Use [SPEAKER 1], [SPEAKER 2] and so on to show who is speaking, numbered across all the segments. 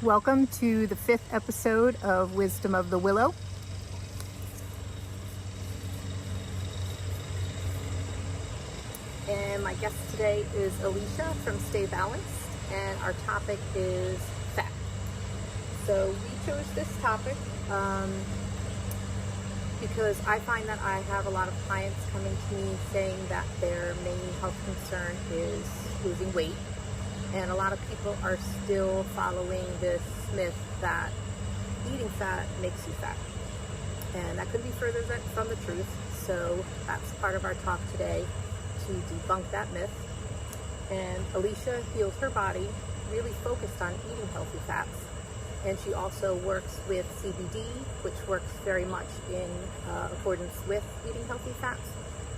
[SPEAKER 1] Welcome to the 5th episode of Wisdom of the Willow. And my guest today is Alicia from Stay Balanced, and our topic is fat. So we chose this topic because I find that I have a lot of clients coming to me saying that their main health concern is losing weight. And a lot of people are still following this myth that eating fat makes you fat. And that couldn't be further from the truth. So that's part of our talk today, to debunk that myth. And Alicia healed her body, really focused on eating healthy fats. And she also works with CBD, which works very much in accordance with eating healthy fats.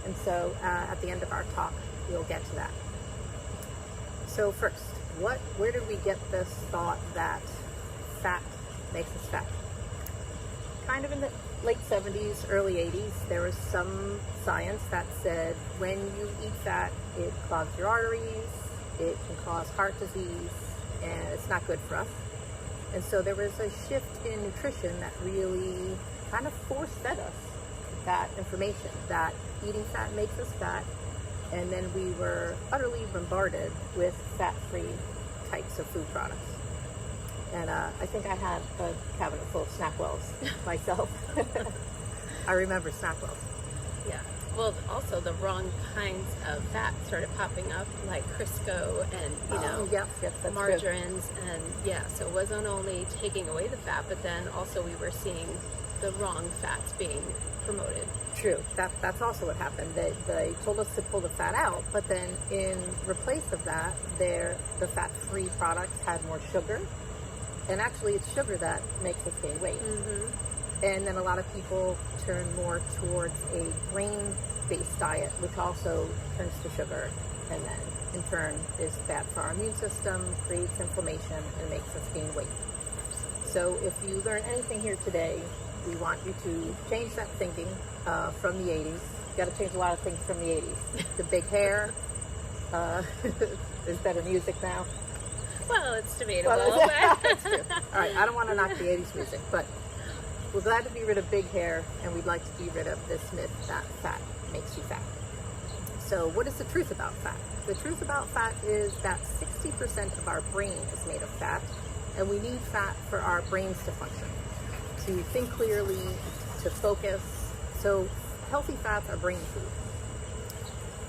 [SPEAKER 1] And so at the end of our talk, we'll get to that. So first, where did we get this thought that fat makes us fat? Kind of in the late 70s, early 80s, there was some science that said when you eat fat, it clogs your arteries, it can cause heart disease, and it's not good for us. And so there was a shift in nutrition that really kind of force-fed us that information, that eating fat makes us fat. And then we were utterly bombarded with fat-free types of food products. And I think I had a cabinet full of Snackwells myself. I remember Snackwells.
[SPEAKER 2] Yeah. Well, also the wrong kinds of fat started popping up, like Crisco and, margarines. True. And so it wasn't only taking away the fat, but then also we were seeing the wrong fats being promoted.
[SPEAKER 1] True. That's also what happened. They told us to pull the fat out, but then in replace of that, the fat-free products had more sugar. And actually, it's sugar that makes us gain weight. Mm-hmm. And then a lot of people turn more towards a grain-based diet, which also turns to sugar, and then in turn is bad for our immune system, creates inflammation, and makes us gain weight. So if you learn anything here today, we want you to change that thinking from the 80s. You got to change a lot of things from the 80s. The big hair. There's better music now.
[SPEAKER 2] Well, it's debatable.
[SPEAKER 1] That's true. All right, I don't want to knock the 80s music, but we're glad to be rid of big hair, and we'd like to be rid of this myth that fat makes you fat. So what is the truth about fat? The truth about fat is that 60% of our brain is made of fat, and we need fat for our brains to function, to think clearly, to focus. So healthy fats are brain food.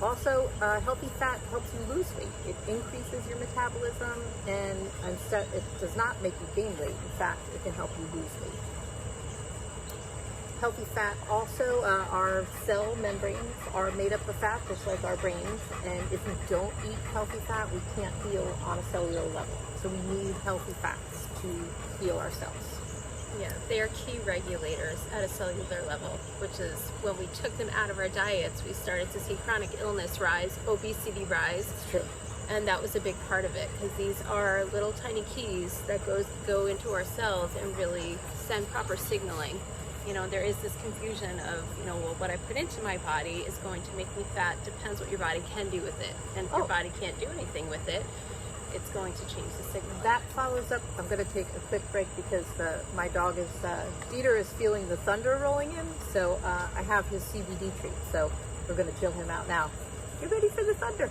[SPEAKER 1] Also, healthy fat helps you lose weight. It increases your metabolism, and instead it does not make you gain weight. In fact, it can help you lose weight. Healthy fat also, our cell membranes are made up of fat, just like our brains. And if we don't eat healthy fat, we can't heal on a cellular level. So we need healthy fats to heal our cells.
[SPEAKER 2] Yeah, they are key regulators at a cellular level, which is when we took them out of our diets, we started to see chronic illness rise, obesity rise.
[SPEAKER 1] It's true.
[SPEAKER 2] And that was a big part of it, because these are little tiny keys that go into our cells and really send proper signaling. There is this confusion of, what I put into my body is going to make me fat. Depends what your body can do with it. And if your body can't do anything with it, it's going to change the signal.
[SPEAKER 1] That follows up. I'm going to take a quick break because my dog is, Dieter is feeling the thunder rolling in. So I have his CBD treat. So we're going to chill him out now. Get ready for the thunder.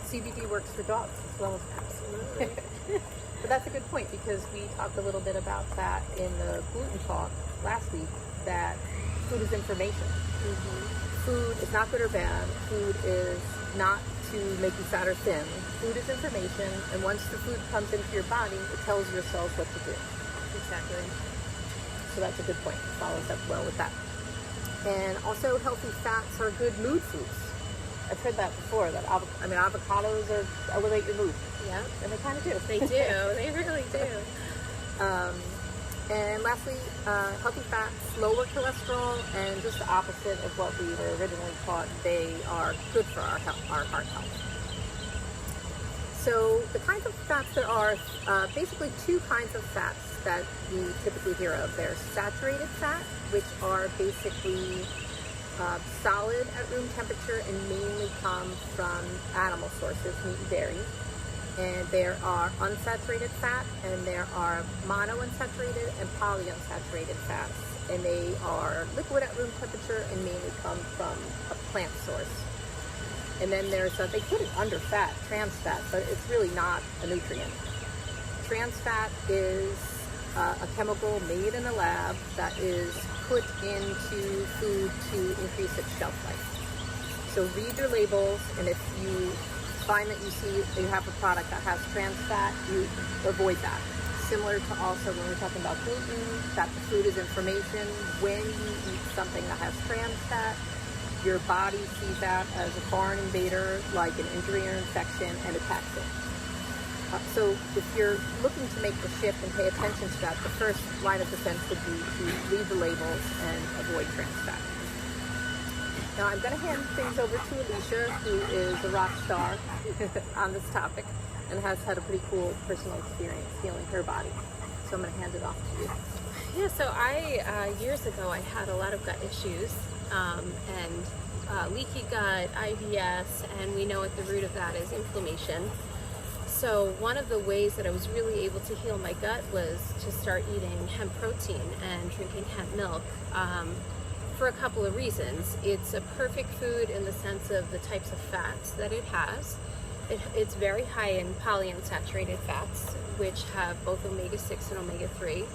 [SPEAKER 1] CBD works for dogs as well as cats.
[SPEAKER 2] Absolutely.
[SPEAKER 1] But that's a good point, because we talked a little bit about that in the gluten talk last week, that food is information. Mm-hmm. Food is not good or bad. Food is not to make you fat or thin. Food is information, and once the food comes into your body, it tells your cells what to do.
[SPEAKER 2] Exactly.
[SPEAKER 1] So that's a good point. It follows up well with that. And also, healthy fats are good mood foods. I've heard that before, that avocados elevate your mood.
[SPEAKER 2] Yeah.
[SPEAKER 1] And they kind of do.
[SPEAKER 2] They do. They really do.
[SPEAKER 1] And lastly, healthy fats lower cholesterol, and just the opposite of what we were originally taught, they are good for our heart health. So the kinds of fats there are basically two kinds of fats that we typically hear of. There's saturated fat, which are basically solid at room temperature and mainly come from animal sources, meat and dairy. And there are unsaturated fat, and there are monounsaturated and polyunsaturated fats. And they are liquid at room temperature and mainly come from a plant source. And then there's they put it under fat, trans fat, but it's really not a nutrient. Trans fat is a chemical made in a lab that is put into food to increase its shelf life. So read your labels, and if you find that you have a product that has trans fat, you avoid that. Similar to also when we're talking about gluten, that the food is information. When you eat something that has trans fat, your body sees that as a foreign invader, like an injury or infection, and attacks it. So if you're looking to make the shift and pay attention to that, the first line of defense would be to read the labels and avoid trans fat. Now I'm going to hand things over to Alicia, who is a rock star on this topic and has had a pretty cool personal experience healing her body. So I'm going to hand it off to you.
[SPEAKER 2] Yeah, so I, years ago, I had a lot of gut issues and leaky gut, IBS, and we know at the root of that is inflammation. So one of the ways that I was really able to heal my gut was to start eating hemp protein and drinking hemp milk. For a couple of reasons. It's a perfect food in the sense of the types of fats that it has. It's very high in polyunsaturated fats, which have both omega-6 and omega-3.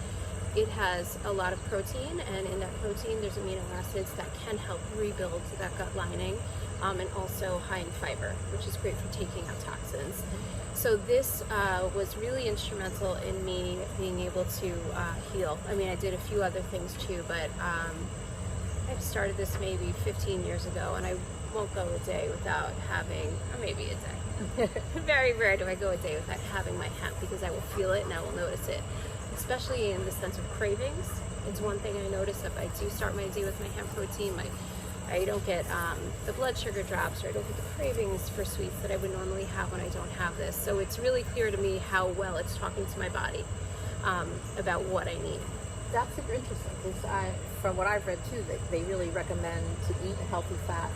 [SPEAKER 2] It has a lot of protein, and in that protein there's amino acids that can help rebuild that gut lining, and also high in fiber, which is great for taking out toxins. So this was really instrumental in me being able to heal. I mean, I did a few other things too, but I started this maybe 15 years ago, and I won't go a day without having, or maybe a day. Very rare do I go a day without having my hemp, because I will feel it and I will notice it, especially in the sense of cravings. It's one thing I notice if I do start my day with my hemp protein, I don't get the blood sugar drops, or I don't get the cravings for sweets that I would normally have when I don't have this. So it's really clear to me how well it's talking to my body about what I need.
[SPEAKER 1] That's super interesting, because from what I've read too, they really recommend to eat a healthy fat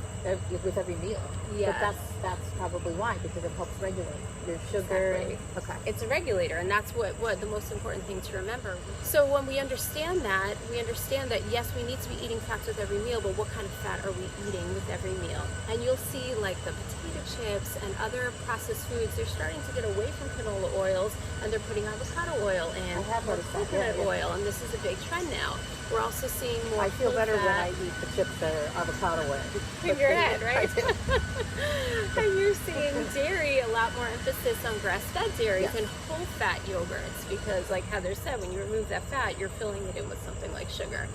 [SPEAKER 1] with every meal.
[SPEAKER 2] Yeah.
[SPEAKER 1] But that's probably why, because it helps regulate your sugar.
[SPEAKER 2] Exactly.
[SPEAKER 1] Okay.
[SPEAKER 2] It's a regulator, and that's what the most important thing to remember. So when we understand that yes, we need to be eating fats with every meal, but what kind of fat are we eating with every meal? And you'll see like the potato chips and other processed foods, they're starting to get away from canola oils, and they're putting avocado oil in, or coconut oil, and this is a big trend now. We're also seeing more.
[SPEAKER 1] I feel better when I eat the chips that are avocado oil.
[SPEAKER 2] In your head, right? And you're seeing dairy, a lot more emphasis on grass-fed dairies and whole-fat yogurts, because like Heather said, when you remove that fat, you're filling it in with something like sugar.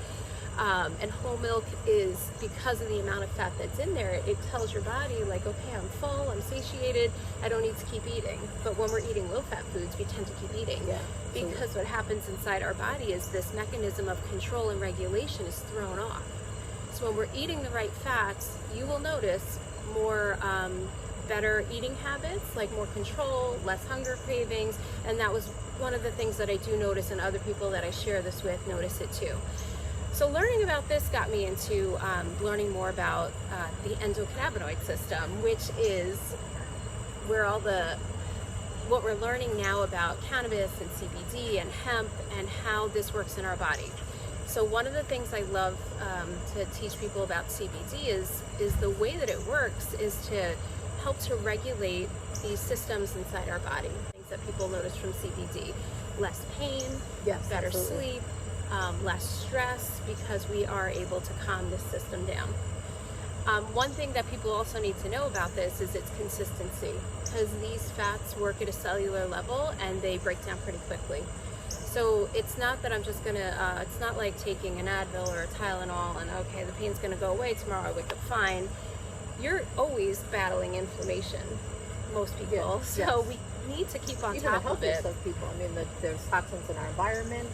[SPEAKER 2] And whole milk is, because of the amount of fat that's in there, it tells your body like, okay, I'm full, I'm satiated, I don't need to keep eating. But when we're eating low-fat foods, we tend to keep eating. Yeah. Because what happens inside our body is this mechanism of control and regulation is thrown off. So when we're eating the right fats, you will notice more better eating habits, like more control, less hunger cravings, and that was one of the things that I do notice, and other people that I share this with notice it too. So learning about this got me into learning more about the endocannabinoid system, which is where what we're learning now about cannabis and CBD and hemp and how this works in our body. So one of the things I love to teach people about CBD is the way that it works is to help to regulate these systems inside our body. Things that people notice from CBD: less pain, better sleep, less stress, because we are able to calm this system down. One thing that people also need to know about this is its consistency, because these fats work at a cellular level and they break down pretty quickly. So it's not that I'm just gonna, it's not like taking an Advil or a Tylenol and okay, the pain's gonna go away tomorrow, I wake up fine. You're always battling inflammation, most people. So we need to keep on top of it.
[SPEAKER 1] Of people. I mean, there's toxins in our environment,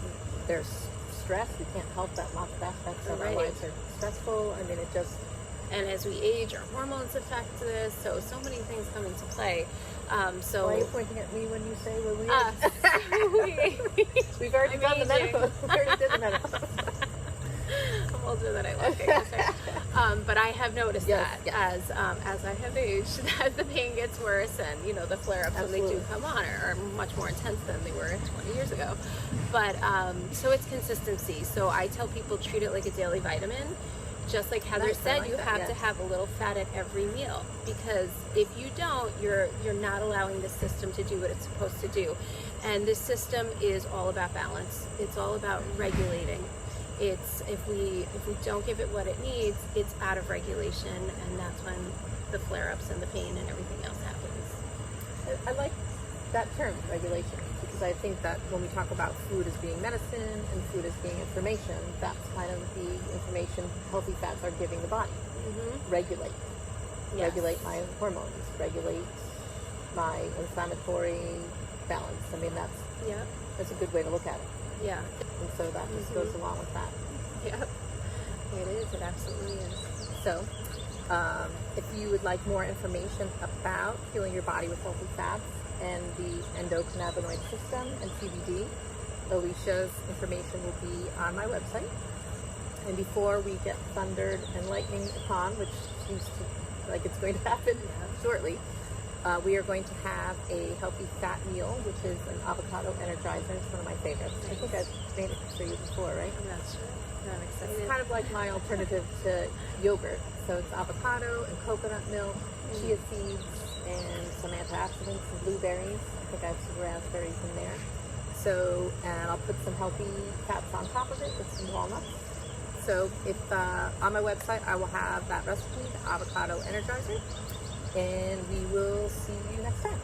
[SPEAKER 1] there's stress, we can't help that lots of aspects of our lives are stressful. I mean, it just...
[SPEAKER 2] And as we age, our hormones affect this, so many things come into play. So
[SPEAKER 1] why are you pointing at me when you say when we age? We've already done the menopause. We already did the menopause.
[SPEAKER 2] I'm older than I look, I guess. But I have noticed
[SPEAKER 1] Yes,
[SPEAKER 2] that
[SPEAKER 1] yes.
[SPEAKER 2] as I have aged, that the pain gets worse, and you know the flare-ups when they do
[SPEAKER 1] Absolutely.
[SPEAKER 2] come on are much more intense than they were 20 years ago. But so it's consistency. So I tell people treat it like a daily vitamin. Just like Heather
[SPEAKER 1] Nice, I
[SPEAKER 2] said,
[SPEAKER 1] like
[SPEAKER 2] you
[SPEAKER 1] that,
[SPEAKER 2] have
[SPEAKER 1] yes.
[SPEAKER 2] to have a little fat at every meal, because if you don't, you're not allowing the system to do what it's supposed to do. And this system is all about balance. It's all about regulating. It's if we don't give it what it needs, it's out of regulation, and that's when the flare-ups and the pain and everything else happens.
[SPEAKER 1] I like that term, regulation, because I think that when we talk about food as being medicine and food as being information, that's kind of the information healthy fats are giving the body. Regulate.
[SPEAKER 2] Yes.
[SPEAKER 1] Regulate my hormones. Regulate my inflammatory balance. I mean,
[SPEAKER 2] Yep.
[SPEAKER 1] that's a good way to look at it.
[SPEAKER 2] Yeah.
[SPEAKER 1] And so that just goes along with that.
[SPEAKER 2] Yep. It is. It absolutely is.
[SPEAKER 1] So, if you would like more information about fueling your body with healthy fats and the endocannabinoid system and CBD, Alicia's information will be on my website. And before we get thundered and lightning upon, which seems to like it's going to happen shortly, we are going to have a healthy fat meal, which is an avocado energizer. It's one of my favorites. I think I've made it for you before, right?
[SPEAKER 2] I'm not sure. I'm excited.
[SPEAKER 1] It's kind of like my alternative to yogurt. So it's avocado and coconut milk, chia seeds, and some antioxidants and blueberries. I think I have some raspberries in there. So, and I'll put some healthy fats on top of it with some walnuts. So if on my website, I will have that recipe, the avocado energizer, and we will see you next time.